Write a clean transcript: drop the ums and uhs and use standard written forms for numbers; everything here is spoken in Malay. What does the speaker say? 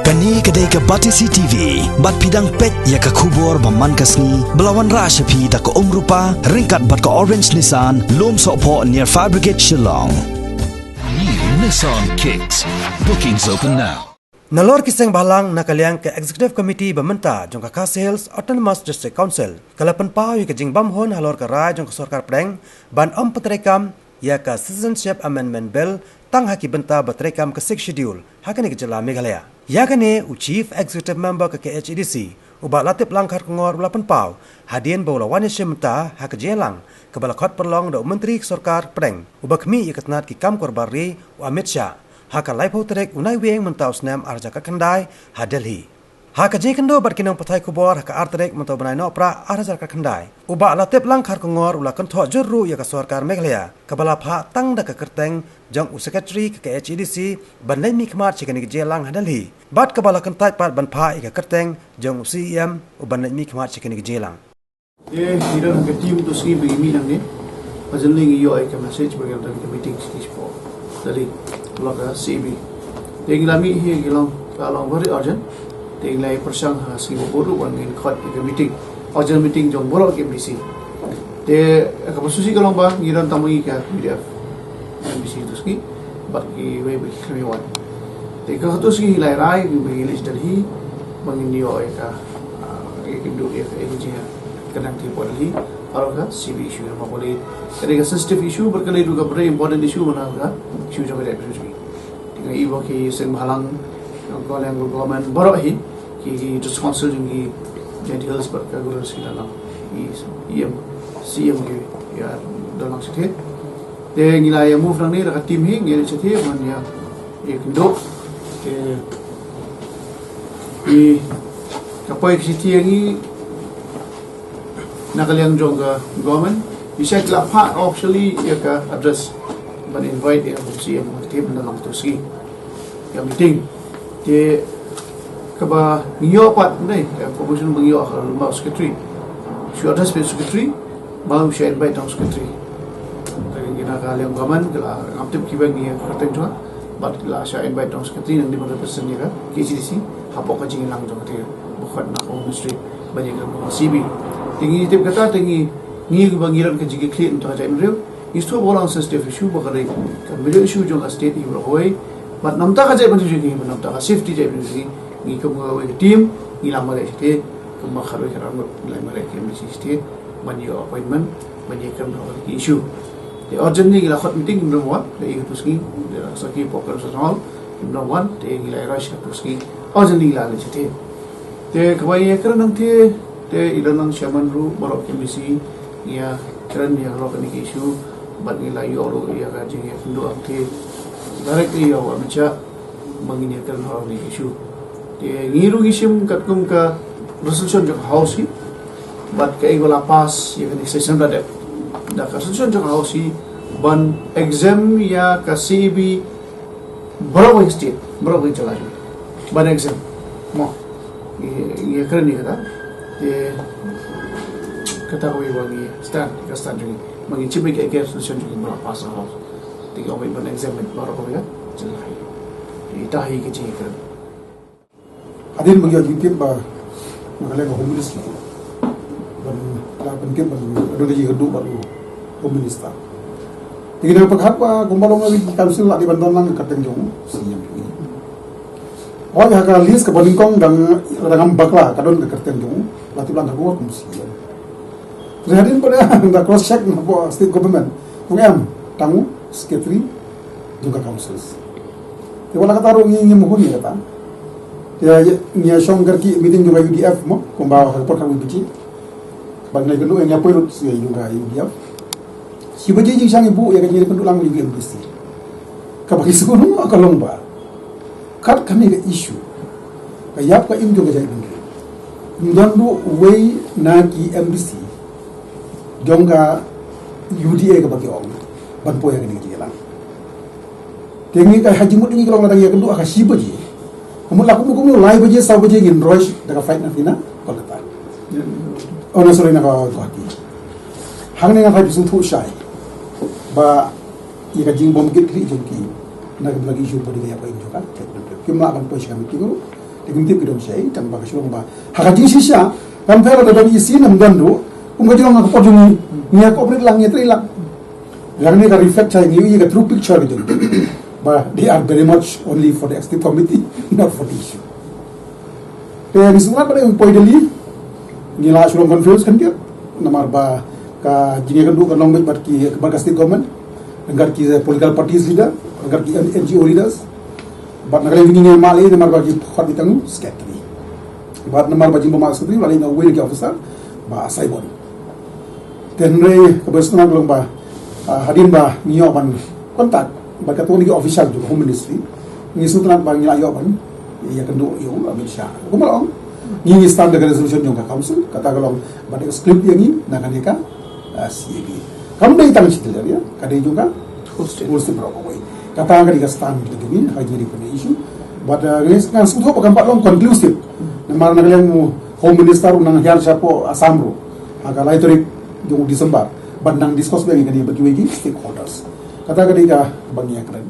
Kani kedai ke Batisi TV, bat pidang pet ya ke kubur baman kasni, belawan rashapi da ke rupa, ringkat bat ke orange Nissan, lom sokpo near Fire Brigade Shillong. New Nissan Kicks. Bookings open now. Nalor kiseng balang nakaliang ke Executive Committee bementa jong ka Sales Autonomous District Council. Kalapan pau ke jing bamhon halor ke rai jong ka Sarkar Pedang ban Pyntreikam ya ka Citizenship Amendment Bill tang haki benta Pyntreikam ke 6 schedule hakani ke jela Meghalaya. Ya kane u Chief Executive Member ke KHEDC uba latip langkar kengor ulapan pau hadian baula wanya shemta hak jelang ke balakot perlong da Menteri Sarkar Pedang uba kami ikatnat ki kam korbari u Amit Shah haka laipo terek unai weng mentau snam arja ka Kandai ha Delhi haka jekendo bat kinang patai kubor haka arterek mentau banai no pra arja ka Kandai uba latip langkar kengor ulakan tho jurru ya ka Sarkar Meghalaya ka balapha tang da ka kerteng jang u secretary ke HEDC ban lai mi khmat chikani ke jelang ha Delhi bat ka balakan tai pat ban pha ka kerteng jang u CM u ban lai mi khmat chikani ke jelang ye hiran ke team to ski bi mi nang ne ajalling yo ai ka message bagal da meeting stage for dali loga CB denglami he gelong kalong very urgent denglai Pyrshah ha ski boru wan in Khadc ke meeting urgent meeting jong boro ke BC te ka pasusi kalong ba ngiran tamui ka PDF BC to ski bat ki we bi kami wan te ka to ski lai rai bi list dali bangin yo ai ka indo e jiha kadang ti boleh aroga CB issue ma boleh kadang sensitive issue berkali juga very important issue mana ka issue jong ada issue dengan ibu ki seng halang kalau yang government baru hi ki responsible jong jadi harus berkagul sila lang CM ki ya dalam situ de ngilai move nang ni dekat tim hi ngene situ man ya indo i kapoi situ yang nakaliang jong government bisa kelapa actually ya ka address ban invite ya CM tim dalam tu ski ya meeting je kaba nyo pat nei promotion bangyo lembaga secretary si address pe secretary mau share invite tang secretary tadi kita kaliang government kala aktif kibang ni kerten jua bat kala share invite tang secretary nang di represent ni ka KCDC hapok ka jing lang jong te bukan nak ministry banyak kan CB tinggi tip kata tinggi ni bangiran ke jigi clean untuk aja imreu istu bolang sensitive issue bakare kan video issue jong state ibro hoy bat namta ka jai bantu jigi namta ka safety jai bantu jigi ni ko ngawai team ni lamare state ko makharo karam lamare ke misi state mani appointment mani kan issue the urgent ni la khot meeting number 1 le itu ski saki poker soal number 1 te ngila rush to ski urgent ni la le state te kawai ekran nang te ilanang shaman ru borok kemisi ya keren ya ro kan issue bat ni la yo ro ya ka jing ya ndo akte directly yo amcha mangini kan ro ni issue te ngiru isim katkum ka resolution jok house hi bat ka igola pass ya kan session da ka resolution jok house hi ban exam ya ka CB borok state borok chala ban exam mo ya keren ni kata kata kau iwangi stand juga mengi cipi ke solution juga berapa pasal tiga orang ban exam baru kau ya jelas itahi ke cik adin bagi tim ba Meghalaya ko homeless ni ban lapan ke ban ada lagi kedua baru homeless ta tinggal paghat pa gumbalong ng council at ibandon lang kateng jong siyam oh ya ka list ka balingkong dang bakla kadon ka kateng jong latip lang ko kum siyam Rehadin pada da cross check na po state government kung am tangu secretary juga councils te wala kataro ngi mo ni kata ya nya shonggar ki meeting juga UDF mo kung ba ka por ka bici bag na gendo nya poirut si juga UDF si baje jing sang ibu ya ka jadi pendulang ni game besti ka bagi suno akalong ba kat kami ka issue kayap ka im juga jadi bendu ndandu way na ki MBC jongga UDA ke bagi orang ban poya ke ni lang tengi ka haji mut ni kalau ngadang ya kendu aka siba ji kamu laku mu lai baje sa baje ngin rush daga fight na fina kolkata ona sore na ka hati hang ni nga fight sun thu shai ba ika jing bom git kri jongki na lagi issue bodi ya pa injo ka kimla ban poya kami tingu Tingin tip kidong siya, tang baka siya ba. Hakajing siya, kampera da bagi isi nam dando, kung ka jong ako jungi, niya ko operate lang, niya lang. Yang ni ka reflect siya, niya ka true picture ito. But they are very much only for the executive committee, not for the issue. Kaya misalnya pada yung point dali, nila sulong confuse kan dia, namar ba ka jinga kan du kan long bat ki ka state government, anggar ki political parties leader, anggar ki NGO leaders. Bat nakalay vingi mali namar ba ki khat bitangu sketri. Bat namar ba jimbo mas kutri wala nga way ki officer ba saibon. Tenre ka besna long ba hadin ba niyo ban kontak ba ka to ni official ju home ministry ni sutran ba ngila yo ban ya kendo yo Amit Shah. Kumalong ni stand the resolution yung ka council kata kalong ba de script yang ni nakanika CAB. Kamu dai tang sitil ya kadai juga hosted properly. Kata ka stand the gini haji di issue but guys kan sudah pakai long conclusive namar nagalang mo home minister nang hiar siya po asamro aga laitorik yung December bandang discuss ba ngani bagi stakeholders kata ka bangya kran